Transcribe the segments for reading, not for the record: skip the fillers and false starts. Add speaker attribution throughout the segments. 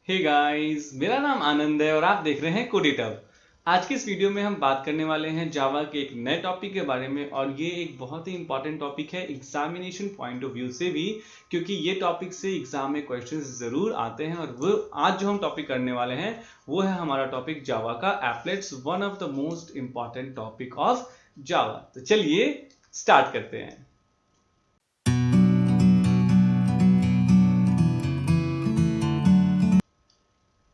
Speaker 1: Hey guys, मेरा नाम आनंद है और आप देख रहे हैं कोडिटव। आज की इस वीडियो में हम बात करने वाले हैं जावा के एक नए टॉपिक के बारे में और ये एक बहुत ही इंपॉर्टेंट टॉपिक है एग्जामिनेशन पॉइंट ऑफ व्यू से भी, क्योंकि ये टॉपिक से एग्जाम में क्वेश्चंस जरूर आते हैं। और वो आज जो हम टॉपिक करने वाले हैं वो है हमारा टॉपिक जावा का एप्लेट्स, one of the most important topic of Java. तो चलिए स्टार्ट करते हैं।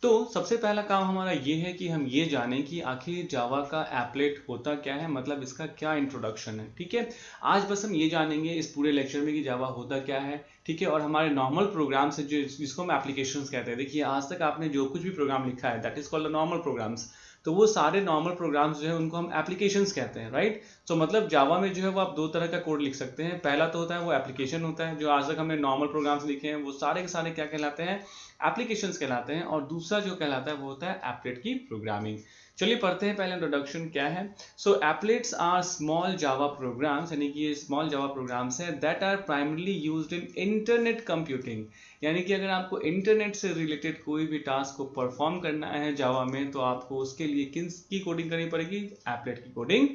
Speaker 1: तो सबसे पहला काम हमारा ये है कि हम ये जानें कि आखिर जावा का एप्लेट होता क्या है, मतलब इसका क्या इंट्रोडक्शन है। ठीक है, आज बस हम ये जानेंगे इस पूरे लेक्चर में कि जावा होता क्या है। ठीक है, और हमारे नॉर्मल प्रोग्राम्स है जिसको हम एप्लीकेशंस कहते हैं। देखिए, आज तक आपने जो कुछ भी प्रोग्राम लिखा है that is called normal programs, तो वो सारे नॉर्मल प्रोग्राम्स जो है उनको हम एप्लीकेशंस कहते हैं, राइट। तो मतलब जावा में जो है वो आप दो तरह का कोड लिख सकते हैं। पहला तो होता है वो एप्लीकेशन होता है, जो आज तक हमने नॉर्मल प्रोग्राम्स लिखे हैं वो सारे के सारे क्या कहलाते हैं, एप्लीकेशंस कहलाते हैं। और दूसरा जो कहलाता है वो होता है एप्लेट की प्रोग्रामिंग। चलिए पढ़ते हैं पहले इंट्रोडक्शन क्या है। So applets are small Java programs, यानी कि ये स्मॉल जावा प्रोग्राम्स है that are primarily used in internet computing. यानी कि अगर आपको इंटरनेट से रिलेटेड कोई भी टास्क को परफॉर्म करना है जावा में, तो आपको उसके लिए किसकी कोडिंग करनी पड़ेगी, एप्लेट की कोडिंग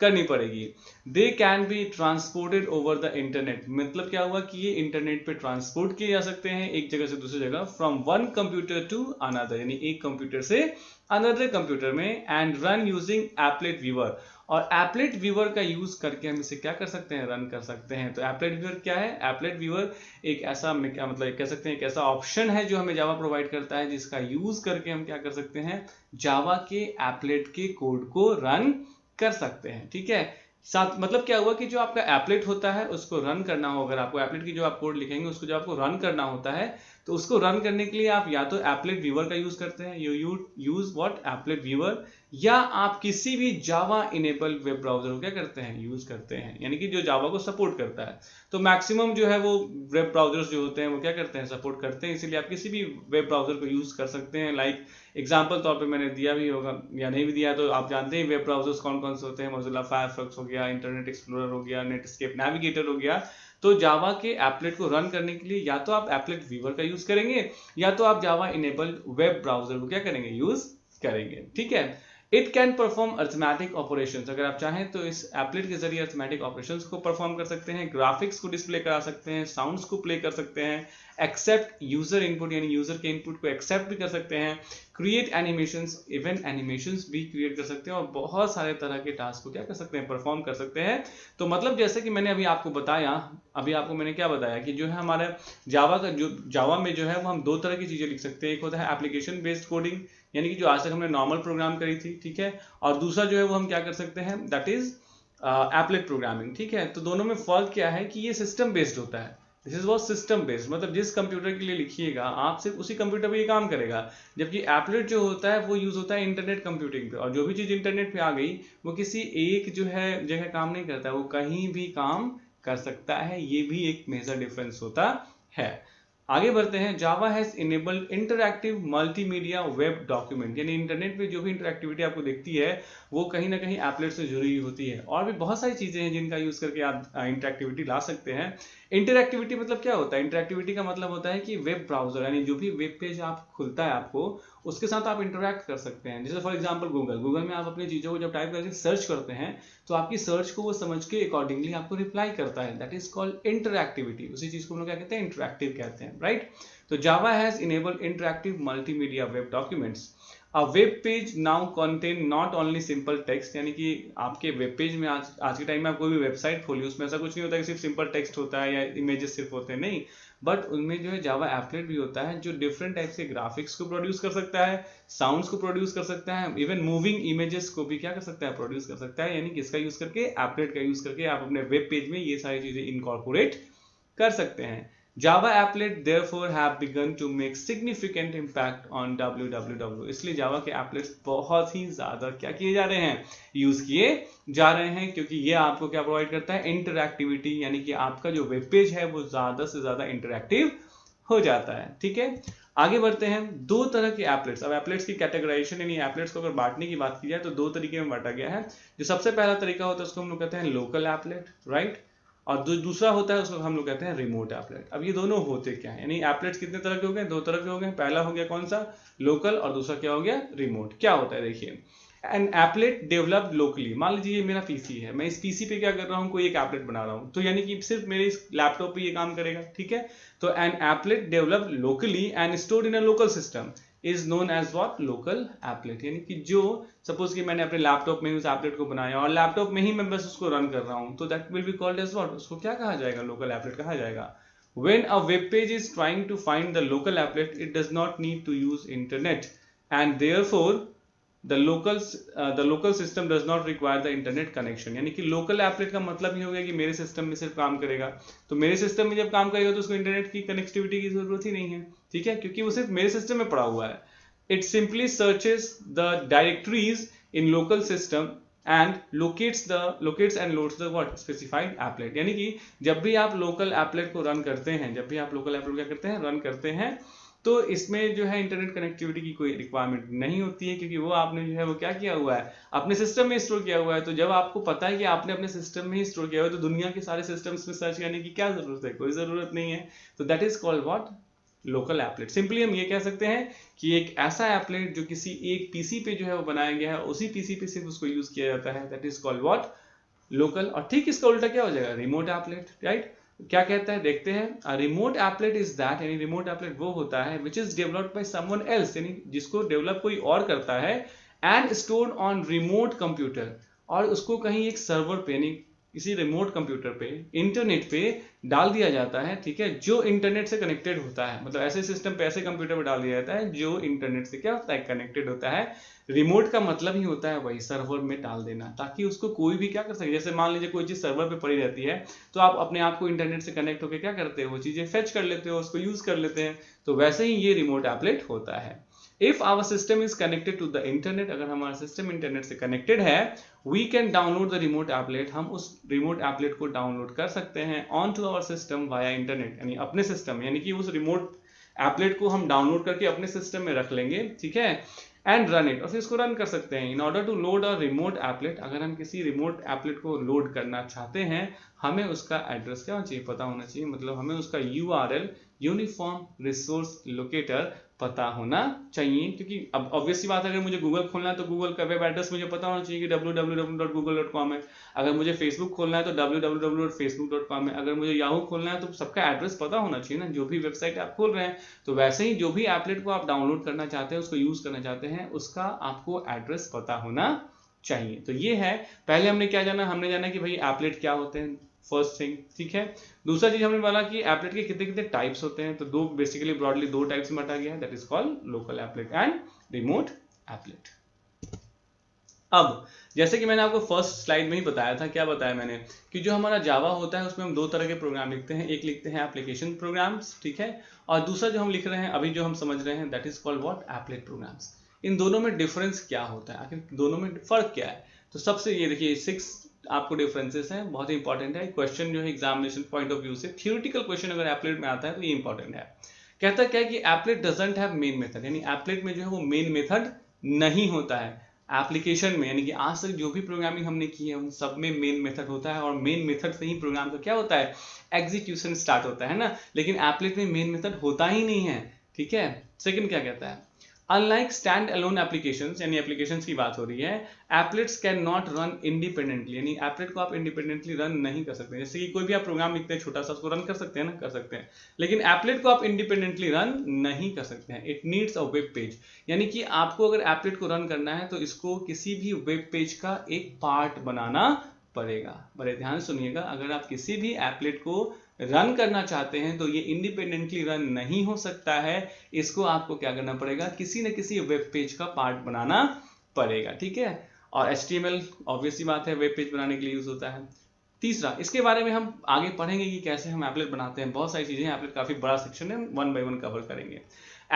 Speaker 1: करनी पड़ेगी। They can be transported over the internet, मतलब क्या हुआ कि ये इंटरनेट पे ट्रांसपोर्ट किए जा सकते हैं एक जगह से दूसरी जगह, from one computer to another, यानी एक कंप्यूटर से अनदर कंप्यूटर में, and run using applet viewer. और एप्लेट व्यूअर का यूज करके हम इसे क्या कर सकते हैं, रन कर सकते हैं। तो एप्लेट व्यूअर क्या है, एप्लेट व्यूअर एक ऐसा मतलब कह सकते हैं एक ऐसा ऑप्शन है जो हमें जावा प्रोवाइड करता है, जिसका यूज करके हम क्या कर सकते हैं, जावा के एप्लेट के कोड को रन कर सकते हैं। ठीक है, साथ मतलब क्या हुआ कि जो आपका एप्लेट होता है उसको रन करना हो, अगर आपको एप्लेट की जो आप कोड लिखेंगे उसको जो आपको रन करना होता है, तो उसको रन करने के लिए आप या तो एप्लेट व्यूअर का यूज करते हैं, you use what, applet viewer, या आप किसी भी जावा इनेबल वेब ब्राउजर को क्या करते हैं, यूज करते हैं, यानी कि जो जावा को सपोर्ट करता है। तो मैक्सिमम जो है वो वेब ब्राउजर्स जो होते हैं वो क्या करते हैं, सपोर्ट करते हैं, इसीलिए आप किसी भी वेब ब्राउजर को यूज कर सकते हैं। लाइक एग्जाम्पल तौर पे मैंने दिया भी होगा या नहीं भी दिया, तो आप जानते हैं वेब ब्राउजर्स कौन कौन से होते हैं, मोजिल्ला फायरफॉक्स हो गया, इंटरनेट एक्सप्लोरर हो गया, नेटस्केप नेविगेटर हो गया। तो जावा के एप्लेट को रन करने के लिए या तो आप एप्लेट व्यूअर का यूज करेंगे, या तो आप जावा इनेबल्ड वेब ब्राउजर को क्या करेंगे, यूज करेंगे। ठीक है, it can perform arithmetic operations, अगर आप चाहें तो इस एप्लेट के जरिए अर्थमेटिक ऑपरेशंस को परफॉर्म कर सकते हैं, ग्राफिक्स को डिस्प्ले करा सकते हैं, साउंड्स को प्ले कर सकते हैं, एक्सेप्ट यूजर इनपुट, यानी यूजर के इनपुट को एक्सेप्ट भी कर सकते हैं, क्रिएट एनिमेशंस, इवन एनिमेशंस भी क्रिएट कर सकते हैं, और बहुत सारे तरह के टास्क को क्या कर सकते हैं, परफॉर्म कर सकते हैं। तो मतलब जैसे कि मैंने अभी आपको बताया, अभी आपको मैंने क्या बताया कि जो है हमारे जावा का जो जावा में जो है वो हम दो तरह की चीजें लिख सकते हैं। एक होता है एप्लीकेशन बेस्ड कोडिंग, यानी कि जो आज तक हमने नॉर्मल प्रोग्राम करी थी, ठीक है, और दूसरा जो है वो हम क्या कर सकते हैं, दैट इज एप्लेट प्रोग्रामिंग। ठीक है, तो दोनों में फर्क क्या है कि ये सिस्टम बेस्ड होता है, this is what system based, मतलब जिस कंप्यूटर के लिए लिखिएगा आप सिर्फ उसी कंप्यूटर पे ये काम करेगा। जबकि एप्लेट जो होता है वो यूज होता है इंटरनेट कंप्यूटिंग पे, और जो भी चीज इंटरनेट पे आ गई वो किसी एक जो है जगह काम नहीं करता है, वो कहीं भी काम कर सकता है। ये भी एक मेजर डिफरेंस होता है। आगे बढ़ते हैं। Java has enabled interactive multimedia web document, यानी इंटरनेट पे जो भी इंटरैक्टिविटी आपको दिखती है वो कहीं ना कहीं एप्लेट से जुड़ी होती है। और भी बहुत सारी चीजें हैं जिनका यूज करके आप इंटरैक्टिविटी ला सकते हैं। इंटरैक्टिविटी मतलब क्या होता है, इंटरैक्टिविटी का मतलब होता है कि वेब ब्राउजर, यानी जो भी वेब पेज आप खुलता है आपको, उसके साथ आप इंटरैक्ट कर सकते हैं। जैसे फॉर एग्जांपल गूगल में आप अपनी चीजों को जब टाइप करके सर्च करते हैं, तो आपकी सर्च को वो समझ के अकॉर्डिंगली आपको रिप्लाई करता है, दैट इज कॉल्ड इंटरैक्टिविटी। उसी चीज को हम लोग क्या कहते हैं, इंटरैक्टिव कहते हैं, राइट। तो Java has enabled interactive multimedia web documents. A web page now contain not only simple text, यानी कि आपके वेब पेज में आज के टाइम में आप कोई भी वेबसाइट खोलिए उसमें ऐसा कुछ नहीं होता कि सिर्फ सिंपल टेक्स्ट होता है या इमेजेस सिर्फ होते हैं, नहीं, बट उनमें जो है जावा एप्लेट भी होता है जो डिफरेंट टाइप के ग्राफिक्स को प्रोड्यूस कर सकता है, साउंड्स को प्रोड्यूस कर सकता है, इवन मूविंग इमेजेस को भी क्या कर सकता है, प्रोड्यूस कर सकता है। यानी कि इसका यूज करके, एप्लेट का यूज करके आप अपने वेब पेज में ये सारी चीजें इनकॉर्पोरेट कर सकते हैं। Java applet therefore have begun to make significant impact on www, इसलिए जावा के एप्लेट्स बहुत ही ज्यादा क्या किए जा रहे हैं, यूज किए जा रहे हैं, क्योंकि ये आपको क्या प्रोवाइड करता है, इंटरैक्टिविटी, यानी कि आपका जो वेब पेज है वो ज्यादा से ज्यादा इंटरैक्टिव हो जाता है। ठीक है, आगे बढ़ते हैं। दो तरह के एप्लेट्स, अब एप्लेट्स की कैटेगराइजेशन, यानी एप्लेट्स को अगर बांटने की बात की जाए तो दो तरीके में बांटा गया है। जो सबसे पहला तरीका होता है उसको हम लोग कहते हैं लोकल एप्लेट, राइट, और दूसरा होता है उसको हम लोग कहते हैं रिमोट एप्लेट। अब ये दोनों होते क्या है, यानी एप्लेट्स कितने तरह के हो गए, 2 तरह के हो गए। पहला हो गया कौन सा, लोकल, और दूसरा क्या हो गया, रिमोट। क्या होता है देखिए, एन एप्लेट डेवलप्ड लोकली। मान लीजिए ये मेरा पीसी है, मैं इस पीसी पे क्या कर रहा हूँ, कोई एक एप्लेट बना रहा हूँ, तो यानी कि सिर्फ मेरे इस लैपटॉप पे ये काम करेगा, ठीक है। तो an applet developed locally and stored in a local system is known as what, local applet. यानी कि जो सपोज कि मैंने अपने लैपटॉप में उस एप्लेट को बनाया और लैपटॉप में ही मैं बस उसको रन कर रहा हूँ, तो that will be called as what, उसको क्या कहा जाएगा, लोकल एप्लेट कहा जाएगा। When a web page is trying to find the local applet, it does not need to use internet, and therefore the local system does not require the internet connection। यानी कि local applet का मतलब ही हो गया कि मेरे system में सिर्फ काम करेगा, तो मेरे सिस्टम में जब काम करेगा तो उसको इंटरनेट की कनेक्टिविटी की जरूरत ही नहीं है, ठीक है, क्योंकि वो सिर्फ मेरे सिस्टम में पड़ा हुआ है। It simply searches the directories in local system and locates and loads the what specified applet। यानी कि जब भी आप लोकल एप्लेट को रन करते हैं, जब भी आप लोकल एप्लेट क्या करते हैं, रन करते हैं, तो इसमें जो है इंटरनेट कनेक्टिविटी की कोई रिक्वायरमेंट नहीं होती है, क्योंकि वो आपने जो है वो क्या किया हुआ है, अपने सिस्टम में स्टोर किया हुआ है। तो जब आपको पता है कि आपने अपने सिस्टम में ही स्टोर किया हुआ है, तो दुनिया के सारे सिस्टम्स में सर्च करने की क्या जरूरत है, कोई जरूरत नहीं है। तो that is called what, local applet. Simply हम ये कह सकते हैं कि एक ऐसा एप्लेट जो किसी एक पीसी पे जो है वो बनाया गया है, उसी पीसी पे सिर्फ उसको यूज किया जाता है, that is called what, local. और ठीक इसका उल्टा क्या हो जाएगा, रिमोट एप्लेट, राइट। क्या कहता है देखते हैं, रिमोट एप्लेट इज दैट, यानी रिमोट एप्लेट वो होता है which is developed by someone else, यानी जिसको डेवलप कोई और करता है, and stored on remote computer, और उसको कहीं एक सर्वर पे, यानी किसी रिमोट कंप्यूटर पे, इंटरनेट पे डाल दिया जाता है, ठीक है, जो इंटरनेट से कनेक्टेड होता है। मतलब ऐसे सिस्टम पे, ऐसे कंप्यूटर पे डाल दिया जाता है जो इंटरनेट से क्या होता है, कनेक्टेड होता है। रिमोट का मतलब ही होता है वही सर्वर में डाल देना, ताकि उसको कोई भी क्या कर सके। जैसे मान लीजिए कोई चीज सर्वर पे पड़ी रहती है, तो आप अपने आप को इंटरनेट से कनेक्ट होकर क्या करते हो, वो चीजें फेच कर लेते हो, उसको यूज कर लेते हैं। तो वैसे ही ये रिमोट एप्लेट होता है। If our system is connected to the internet, अगर हमारा सिस्टम इंटरनेट से कनेक्टेड है, we can download the remote applet, हम उस रिमोट एप्लेट को डाउनलोड कर सकते हैं on to our system via internet, यानी अपने सिस्टम, यानी कि उस रिमोट एप्लेट को हम डाउनलोड करके अपने सिस्टम में रख लेंगे, ठीक है, एंड रन इट, और फिर इसको रन कर सकते हैं। In order to load a remote applet, अगर हम किसी रिमोट एप्लेट को लोड करना चाहते हैं, हमें उसका एड्रेस क्या होना चाहिए, पता होना चाहिए। मतलब हमें उसका URL, यूनिफॉर्म रिसोर्स लोकेटर, पता होना चाहिए। क्योंकि अब ऑब्वियस सी बात है, अगर मुझे गूगल खोलना है तो गूगल का वेब एड्रेस मुझे पता होना चाहिए कि www.google.com है। अगर मुझे फेसबुक खोलना है तो www.facebook.com है। अगर मुझे याहू खोलना है तो सबका एड्रेस पता होना चाहिए ना, जो भी वेबसाइट आप खोल रहे हैं। तो वैसे ही जो भी एप्लेट को आप डाउनलोड करना चाहते हैं, उसको यूज करना चाहते हैं, उसका आपको एड्रेस पता होना चाहिए। तो ये है, पहले हमने क्या जाना, हमने जाना कि भाई एप्लेट क्या होते हैं, फर्स्ट थिंग, ठीक है। दूसरा चीज हमने बोला कि एप्लेट के कितने कितने टाइप्स होते हैं, तो दो बेसिकली ब्रॉडली 2 टाइप्स में बांटा गया है, that is called local applet and remote applet. अब जैसे कि मैंने आपको फर्स्ट स्लाइड में ही बताया था, क्या बताया मैंने, कि जो हमारा जावा होता है उसमें हम 2 तरह के प्रोग्राम लिखते हैं, एक लिखते हैं एप्लीकेशन प्रोग्राम्स, ठीक है, और दूसरा जो हम लिख रहे हैं अभी, जो हम समझ रहे हैं, that is called what, applet programs. इन दोनों में डिफरेंस क्या होता है, आखिर दोनों में फर्क क्या है। तो सबसे ये देखिए 6 आपको डिफरेंसेस हैं, बहुत ही इंपॉर्टेंट है। क्वेश्चन जो है एग्जामिनेशन पॉइंट ऑफ व्यू से, थियोरेटिकल क्वेश्चन अगर एप्लेट में आता है तो ये इंपॉर्टेंट है। कहता क्या है कि applet doesn't have main method, यानी एप्लेट में जो है वो मेन मेथड नहीं होता है एप्लीकेशन में। यानी कि आज तक जो भी प्रोग्रामिंग हमने की है उन सब में मेन मेथड होता है, और मेन मेथड से ही प्रोग्राम का क्या होता है, एग्जीक्यूशन स्टार्ट होता है ना। लेकिन एप्लेट में मेन मेथड होता ही नहीं है, ठीक है। सेकंड क्या कहता है, अनलाइक स्टैंड अलोन एप्लीकेशंस, यानी एप्लीकेशंस की बात हो रही है, एप्लेट्स कैन नॉट रन इंडिपेंडेंटली, यानी एप्लेट को आप इंडिपेंडेंटली रन नहीं कर सकते। जैसे कि कोई भी आप प्रोग्राम लिखते हैं छोटा सा, उसको रन कर सकते हैं ना, कर सकते हैं, लेकिन एप्लेट को आप इंडिपेंडेंटली रन नहीं कर सकते हैं। It needs a web page, यानी कि आपको अगर एप्लेट को रन करना है तो इसको किसी भी वेब पेज का एक पार्ट बनाना पड़ेगा। बड़े ध्यान सुनिएगा, अगर आप किसी भी एप्लेट को रन करना चाहते हैं तो ये इंडिपेंडेंटली रन नहीं हो सकता है, इसको आपको क्या करना पड़ेगा, किसी न किसी वेब पेज का पार्ट बनाना पड़ेगा, ठीक है। और HTML ऑब्वियस सी बात है वेब पेज बनाने के लिए यूज होता है। तीसरा, इसके बारे में हम आगे पढ़ेंगे कि कैसे हम एप्लेट बनाते हैं, बहुत सारी चीजें हैं, एप्लेट काफी बड़ा सेक्शन है, 1 बाय 1 कवर करेंगे।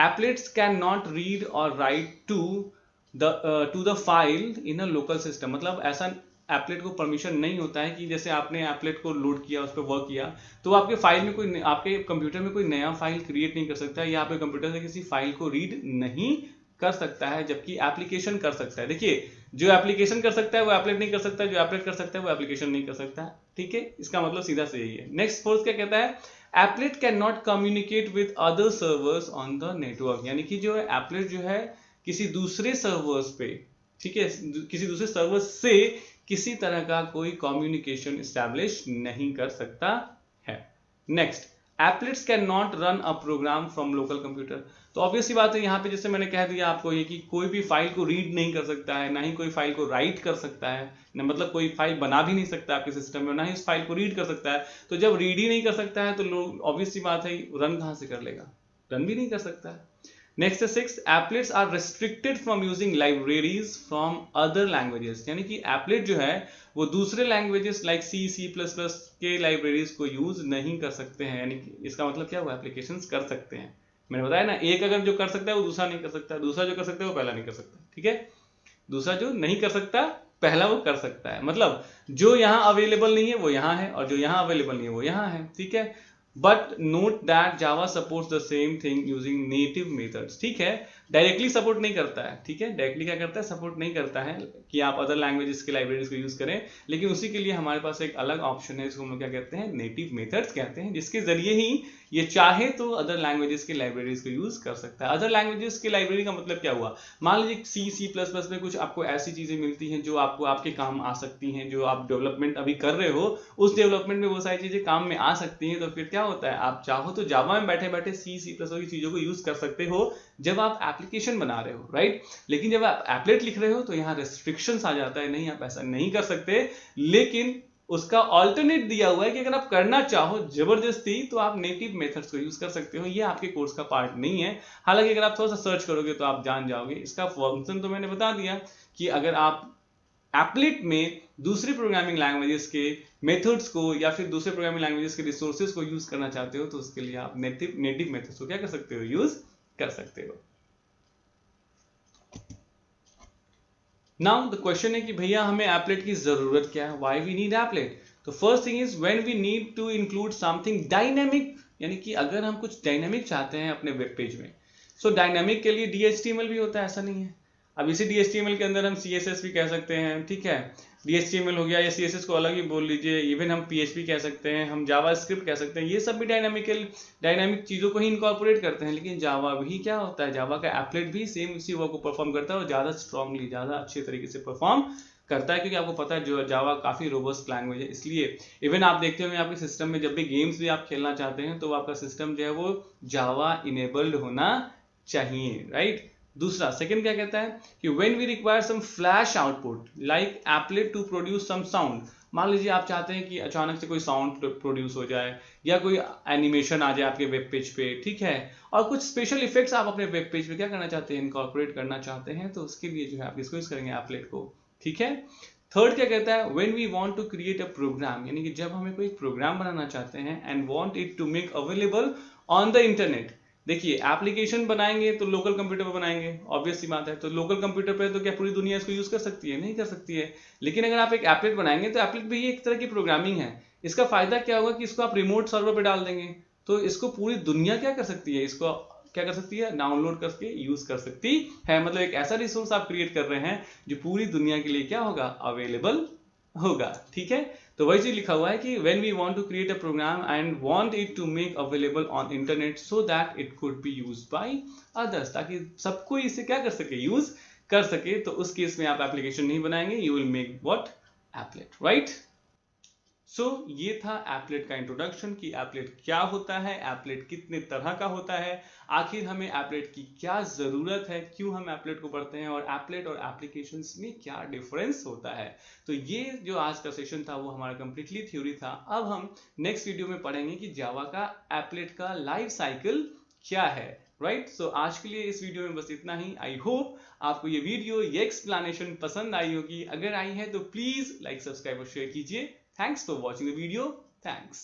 Speaker 1: Applets can not read or write to the file in a local system, मतलब ऐसा एप्लेट को परमिशन नहीं होता है कि जैसे आपने एप्लेट को लोड किया, उस पर वर्क किया, तो आपके फाइल में कोई, आपके कंप्यूटर में कोई नया फाइल क्रिएट नहीं कर सकता, या आपके कंप्यूटर से किसी फाइल को रीड नहीं कर सकता है, जबकि एप्लीकेशन कर सकता है। देखिए, जो एप्लीकेशन कर सकता है वो एप्लेट नहीं कर सकता, जो एप्लेट कर सकता है वो एप्लीकेशन नहीं कर सकता। ठीक है, इसका मतलब सीधा से यही है। नेक्स्ट फोर्थ क्या कहता है, applet can not communicate with other servers on the network, यानी कि जो एप्लेट जो है किसी दूसरे सर्वर्स पे, ठीक है, किसी दूसरे सर्वर से किसी तरह का कोई कम्युनिकेशन एस्टैब्लिश नहीं कर सकता है। Next, applets can not run a program from local computer. तो ऑब्वियसली बात है, यहाँ पे जैसे मैंने कह दिया आपको ये कि कोई भी फाइल को रीड नहीं कर सकता है, ना ही कोई फाइल को राइट कर सकता है, ना मतलब कोई फाइल बना भी नहीं सकता आपके सिस्टम में, ना ही उस फाइल को रीड कर सकता है। तो जब रीड ही नहीं कर सकता है तो लोग ऑब्वियसली बात है रन कहाँ से कर लेगा, रन भी नहीं कर सकता है। नेक्स्ट है 6, applets are restricted from using libraries from other languages, यानी कि एप्लेट जो है वो दूसरे लैंग्वेजेस लाइक C++ के लाइब्रेरीज को यूज नहीं कर सकते हैं। यानी कि इसका मतलब क्या हुआ, एप्लीकेशंस कर सकते हैं। मैंने बताया ना, एक अगर जो कर सकता है वो दूसरा नहीं कर सकता, दूसरा जो कर सकता है वो पहला नहीं कर सकता। ठीक है, दूसरा जो नहीं कर सकता पहला वो कर सकता है, मतलब जो यहाँ अवेलेबल नहीं है वो यहाँ है, और जो यहाँ अवेलेबल नहीं है वो यहाँ है। ठीक है, but note that Java supports the same thing using native methods. ठीक है, डायरेक्टली सपोर्ट नहीं करता है। ठीक है, डायरेक्टली क्या करता है, सपोर्ट नहीं करता है कि आप अदर लैंग्वेजेस की लाइब्रेरीज को यूज करें, लेकिन उसी के लिए हमारे पास एक अलग ऑप्शन है, इसको हम लोग क्या कहते हैं, नेटिव मेथड्स कहते हैं, जिसके जरिए ही ये चाहे तो अदर लैंग्वेजेस की लाइब्रेरीज को यूज कर सकता है। अदर लैंग्वेजेस की लाइब्रेरी का मतलब क्या हुआ, मान लीजिए C++ में कुछ आपको ऐसी चीजें मिलती हैं जो आपको आपके काम आ सकती हैं, जो आप डेवलपमेंट अभी कर रहे हो, उस डेवलपमेंट में वो सारी चीजें काम में आ सकती हैं। तो फिर क्या होता है, आप चाहो तो जावा में बैठे बैठे C++ की चीजों को यूज कर सकते हो जब आप एप्लीकेशन बना रहे हो, राइट। लेकिन जब आप एप्लेट लिख रहे हो तो यहाँ रेस्ट्रिक्शंस आ जाता है, नहीं आप ऐसा नहीं कर सकते। लेकिन उसका ऑल्टरनेट दिया हुआ है कि अगर आप करना चाहो जबरदस्ती तो आप नेटिव मेथड्स को यूज कर सकते हो। ये आपके कोर्स का पार्ट नहीं है, हालांकि अगर आप थोड़ा सा सर्च करोगे तो आप जान जाओगे। इसका फंक्शन तो मैंने बता दिया कि अगर आप एप्लेट में दूसरी प्रोग्रामिंग लैंग्वेजेस के मेथड्स को या फिर दूसरे प्रोग्रामिंग लैंग्वेजेस के रिसोर्सेज को यूज करना चाहते हो तो उसके लिए आप नेटिव मेथड्स को क्या कर सकते हो, यूज कर सकते हो। नाउ द क्वेश्चन है कि भैया हमें एप्लेट की जरूरत क्या है, व्हाई वी नीड एप्लेट। तो first thing is when we need to include something dynamic, यानी कि अगर हम कुछ डायनेमिक चाहते हैं अपने वेब पेज में। सो डायनेमिक के लिए DHTML भी होता है, ऐसा नहीं है। अब इसी DHTML के अंदर हम CSS भी कह सकते हैं। ठीक है, DHTML हो गया या CSS को अलग ही बोल लीजिए, इवन हम PHP कह सकते हैं, हम जावास्क्रिप्ट कह सकते हैं। ये सब भी डायनामिक चीजों को ही इनकॉर्पोरेट करते हैं। लेकिन जावा भी क्या होता है, जावा का एप्लेट भी सेम उसी वर्क को परफॉर्म करता है और ज्यादा स्ट्रांगली, ज्यादा अच्छे तरीके से परफॉर्म करता है, क्योंकि आपको पता है जो जावा काफी रोबस्ट लैंग्वेज है। इसलिए इवन आप देखते होंगे आपके सिस्टम में जब भी गेम्स भी आप खेलना चाहते हैं तो आपका सिस्टम जो है वो जावा इनेबल्ड होना चाहिए, राइट। दूसरा सेकंड क्या कहता है कि when we require some flash output like applet to produce some sound. मान लीजिए आप चाहते हैं कि अचानक से कोई साउंड प्रोड्यूस हो जाए या कोई एनिमेशन आ जाए आपके वेब पेज पे, ठीक है, और कुछ स्पेशल इफेक्ट्स आप अपने वेब पेज पे क्या करना चाहते हैं, इनकॉर्पोरेट करना चाहते हैं, तो उसके लिए जो है आप इसको यूज करेंगे एप्लेट को। ठीक है, थर्ड क्या कहता है, when we want to create a program, यानी कि जब हमें कोई प्रोग्राम बनाना चाहते हैं and want it to make available on the internet. देखिए, एप्लीकेशन बनाएंगे तो लोकल कंप्यूटर पर बनाएंगे, ऑब्वियस सी बात है। तो लोकल कंप्यूटर पे तो क्या पूरी दुनिया इसको यूज कर सकती है, नहीं कर सकती है। लेकिन अगर आप एक एप्लेट बनाएंगे तो एप्लेट भी एक तरह की प्रोग्रामिंग है। इसका फायदा क्या होगा कि इसको आप रिमोट सर्वर पे डाल देंगे तो इसको पूरी दुनिया क्या कर सकती है, इसको क्या कर सकती है, डाउनलोड करके यूज कर सकती है। मतलब एक ऐसा रिसोर्स आप क्रिएट कर रहे हैं जो पूरी दुनिया के लिए क्या होगा, अवेलेबल होगा। ठीक है, तो वही चीज लिखा हुआ है कि when we want to create a program and want it to make available on internet so that it could be used by others, ताकि सब कोई इसे क्या कर सके, यूज कर सके। तो उस केस में आप एप्लीकेशन नहीं बनाएंगे, you will make what, applet, right। सो ये था एप्लेट का इंट्रोडक्शन कि एप्लेट क्या होता है, एप्लेट कितने तरह का होता है, आखिर हमें एप्लेट की क्या जरूरत है, क्यों हम एप्लेट को पढ़ते हैं, और एप्लेट और एप्लीकेशंस में क्या डिफरेंस होता है। तो ये जो आज का सेशन था वो हमारा कंप्लीटली थ्योरी था। अब हम नेक्स्ट वीडियो में पढ़ेंगे कि जावा का एप्लेट का लाइफ साइकिल क्या है, राइट। सो आज के लिए इस वीडियो में बस इतना ही। आई होप आपको ये वीडियो, ये एक्सप्लेनेशन पसंद आई होगी। अगर आई है तो प्लीज लाइक, सब्सक्राइब और शेयर कीजिए। Thanks for watching the video. Thanks.